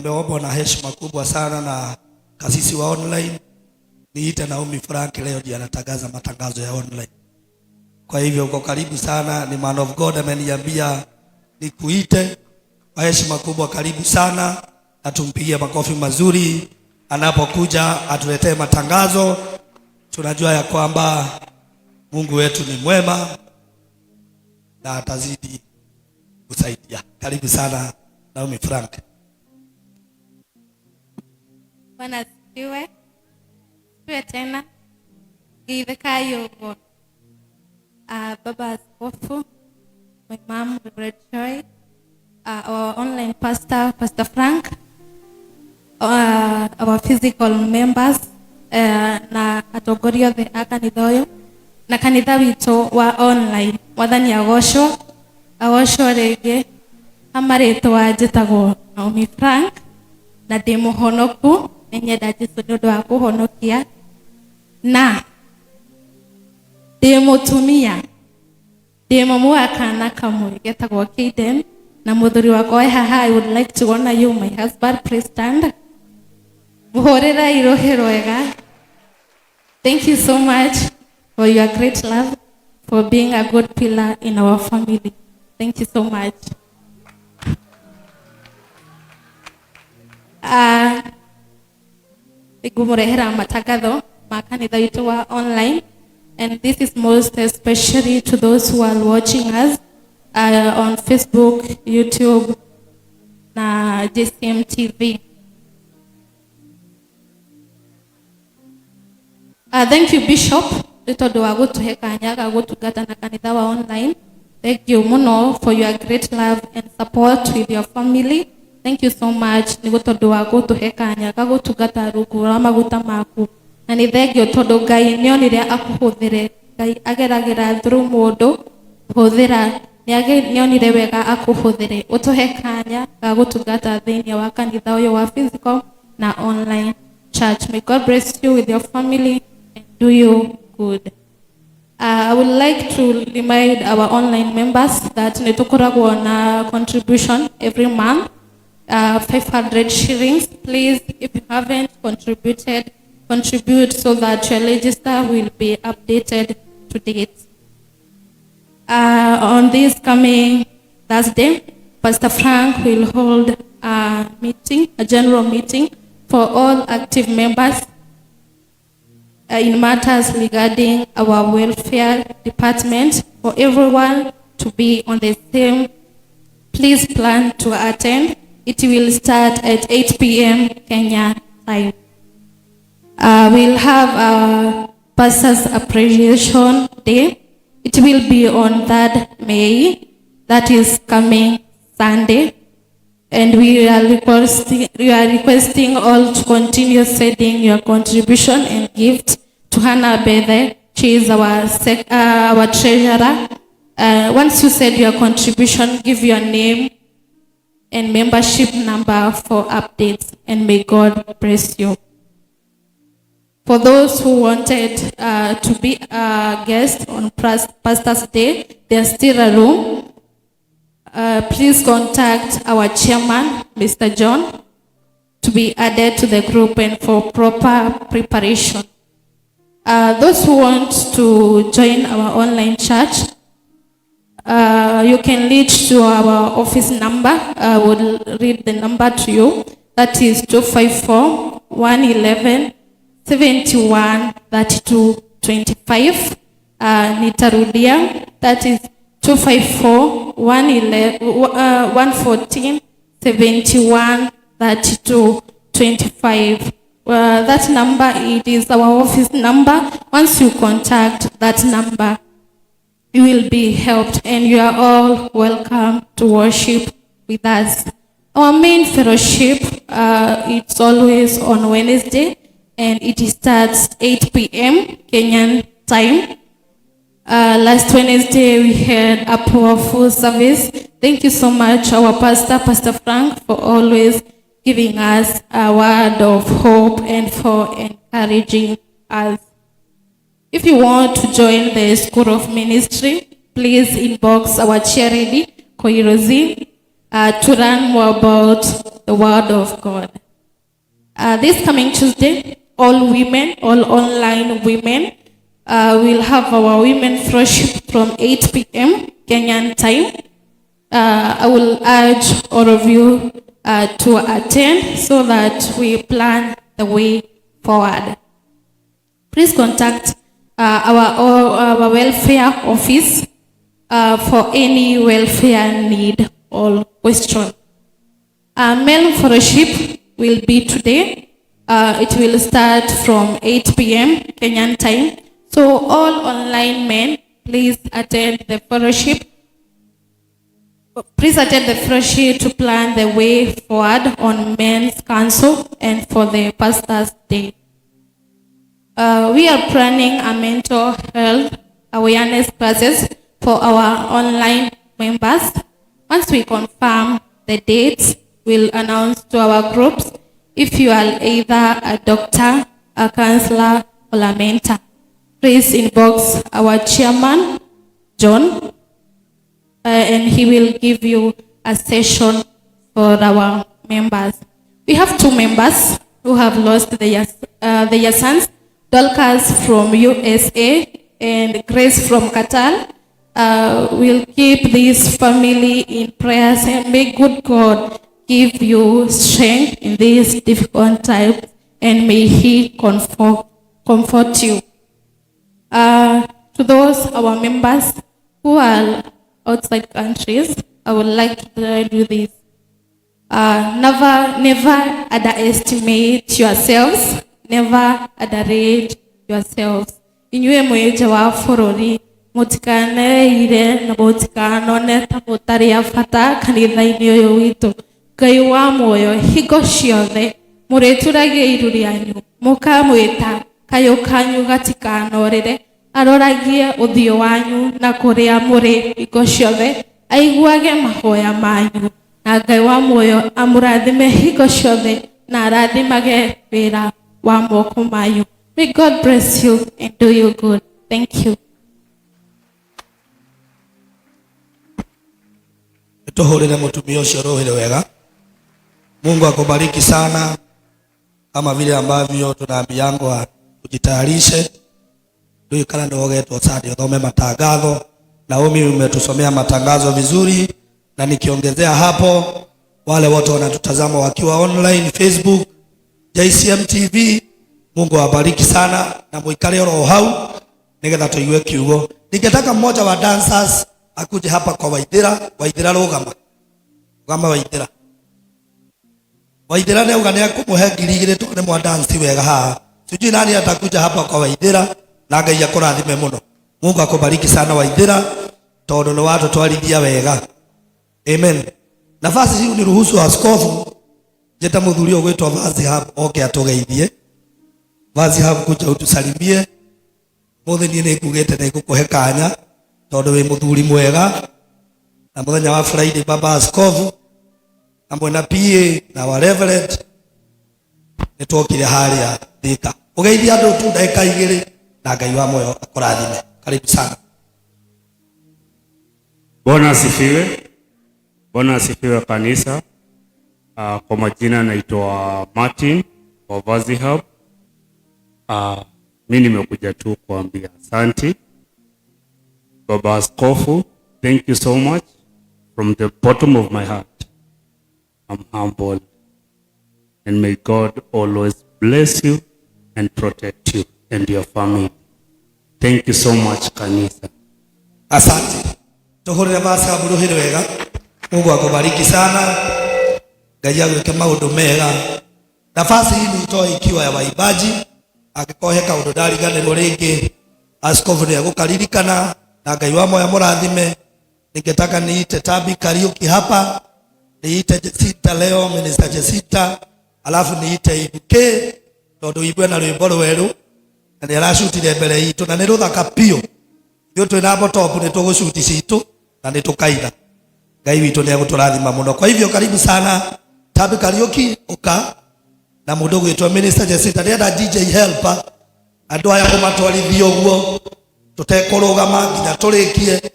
Nimeomba na heshima kubwa sana na kasisi wa online niite Naomi Frank leo ndiye anatangaza matangazo ya online. Kwa hivyo uko karibu sana, ni man of God ameniambia nikuite. Kwa heshima kubwa karibu sana, atumpigie makofi mazuri anapokuja atuletee matangazo. Tunajua ya kwamba Mungu wetu ni mwema na atazidi kusaidia. Karibu sana Naomi Frank. Bwana asifiwe. Sifiwe tena. Gikeno. Baba Askofu, my mom, Reverend Joy, our online pastor, Pastor Frank, our physical members, na atongoria the kanitha uyu na kanitha wito wa online. Mwathani agocwo ringi. Amaritwa njitagwo Naomi Frank na ndi muhonoku, nyenda Jesu ni undu wa kuhonokia, na ndi mutumia, ndi mamu wa kana kamwe getagwo Gikeno, na muthuri wakwa haha. I would like to honor you, my husband. Please stand. Muhorera irohe rwega. Thank you so much for your great love, for being a good pillar in our family. Thank you so much. Igumurehera matangazo makanitha yetu wa online, and this is most especially to those who are watching us on Facebook, YouTube, na JCM TV. Thank you Bishop tondu wa gutuhe kanya ga gutungata na kanitha wa online. Thank you muno for your great love and support with your family. Thank you so much ni tondu wa gutuhe kanya ga gutungata rungu rwa maguta maku, na ni thank you tondu Ngai nionire akuhuthire. Ngai ageragira through mundu huthira, nionire wega akuhuthire utuhe kanya ga gutungata thiini wa kanitha uyu wa physical na online church. May God bless you with your family and do you good. I would like to remind our online members that nitukoragwo na contribution every month, 500 shillings. Please, if you haven't contributed, contribute so that your register will be updated to date. On this coming Thursday, Pastor Frank will hold a meeting, a general meeting for all active members in matters regarding our welfare department, for everyone to be on the same. Please plan to attend. It will start at 8 p.m. Kenya time. We'll have a Pastor's Appreciation Day. It will be on 3rd May, that is coming Sunday. And we are requesting all to continue sending your contribution and gift to Hannah Mbere. She is our treasurer. Once you send your contribution, give your name and membership number for updates, and may God bless you. For those who wanted to be a guest on Pastor's Day, there's still a room. Please contact our chairman, Mr. John, to be added to the group and for proper preparation. Those who want to join our online church, you can reach to our office number. I will read the number to you. That is 254-111-71-32-25. Nitarudia. That is 254-114-71-32-25. That number, it is our office number. Once you contact that number, you will be helped, and you are all welcome to worship with us. Our main fellowship, it's always on Wednesday, and it starts 8 p.m. Kenyan time. Last Wednesday, we had a powerful service. Thank you so much, our pastor, Pastor Frank, for always giving us a word of hope and for encouraging us. If you want to join the School of Ministry, please inbox our charity, Koirozi. to learn more about the Word of God. This coming Tuesday, all women, all online women, will have our women fellowship from 8 p.m. Kenyan time. I will urge all of you to attend so that we plan the way forward. Please contact our welfare office for any welfare need or question. Male fellowship will be today. It will start from 8 p.m. Kenyan time. So all online men, please attend the fellowship. Please attend the fellowship to plan the way forward on Men's Council and for the Pastor's Day. We are planning a mental health awareness classes for our online members. Once we confirm the dates, we'll announce to our groups if you are either a doctor, a counselor, or a mentor. Please inbox our chairman, John, and he will give you a session for our members. We have 2 members who have lost their sons, Dolcas from USA and Grace from Qatar. We'll keep this family in prayers and may good God give you strength in these difficult times and may He comfort you. To those our members who are outside countries, I would like to tell you this. Never underestimate yourselves. Never underrate yourselves. Inyue mweje wa furori mutikaneire na mutikanone ta mutari afata kanitha-ini uyu witu. Ngai wa muoyo hingo ciothe murituragie iru rianyu mukamwita kayo kanyu gatikanorire aroragie uthio wanyu na kuria muri hingo ciothe aiguage mahoya manyu na Ngai wa muoyo amurathime hingo ciothe na arathimage wira wa moko mayu. May God bless you and do you good. Thank you. Tuhurire mutumia ucio rohire wega. Mungu akubariki sana, kama vile ambavyo tunaambiangwa kujitayarishe. Ndio kana ndio geto sadi udhome matangazo. Naomi umetusomea matangazo vizuri, na nikiongezea hapo wale wote wanatutazama wakiwa online Facebook, JCM TV, Mungu awabariki sana na muikare roho hau nigetha tuigue kiugo. Ningetaka mmoja wa dancers akuje hapa kwa Waithira rugama. Gama Waithira. Waithira ne ugane akumuhe ngirigire tone mwa dance wega ha. Sijui nani atakuja hapa kwa Waithira na Ngai akurathime muno. Mungu akubariki sana Waithira tondu ni watu twarithia wega. Amen. Nafasi hii uniruhusu askofu jeta muthuri ogwitwa vazi hapo oke atugeithie. Vazi hapo kuja utusalimie. Mutheni ni kugete na ikukuhe kanya tondu wi muthuri mwega. Na muthenya wa Friday baba askofu amwe na PA na wa reverend nitwokire haria Thika. Ugeithia andu tu ndagika 2 na Ngai wa moyo akurathime. Karibu sana. Bwana asifiwe. Bwana asifiwe kanisa. Kwa majina naitwa Martin wa Vazi Hub. Mimi nimekuja tu kuambia asante. Baba Askofu, thank you so much from the bottom of my heart. I'm humble, and may God always bless you and protect you and your family. Thank you so much kanisa. Asante. Tuhurire basa buruhire wega. Mungu akubariki sana. Ngai agwike maundu mega. Nafasi hii nitoe ikiwa ya waibaji. Akikohe kaundu ndariganirwo ringi askofu ni agukaririkana na Ngai wa moyo murathime. Ningetaka niite Tabi Kariuki hapa, niite Jesita leo, Minister Jesita, alafu niite Ibuke tondu ibwe na rwimbo rweru na ni arashutire mbere itu na ni ruthaka pio. Yo twina botopu ni tugucuti citu na ni tukaida. Ngai witu ni aguturathima muno. Kwa hivyo karibu sana Tabi Kariuki uka na mundu gwitwa Minister Jesita ni ada DJ helper andu aya kumatwarithia uguo tutekurugama nginya turikie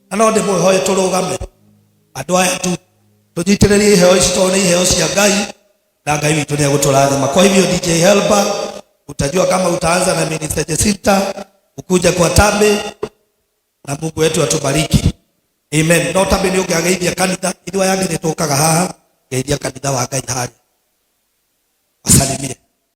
na no ndimwihoye turugame andu aya tu tujitĩrĩrie iheo ici tondũ nĩ iheo cia Ngai na Ngai witũ nĩ egũtũrathima. Kwa hivyo DJ Helper, utajua kama utaanza na Minister Jacinta, ukuja kwa Tambe na Mungu wetu atubariki. Amen. No Tambe nĩ ũngĩageithia kanitha, ithuĩ yange nĩ tũkaga haha geithia kanitha wa Ngai harĩa. Wasalimie.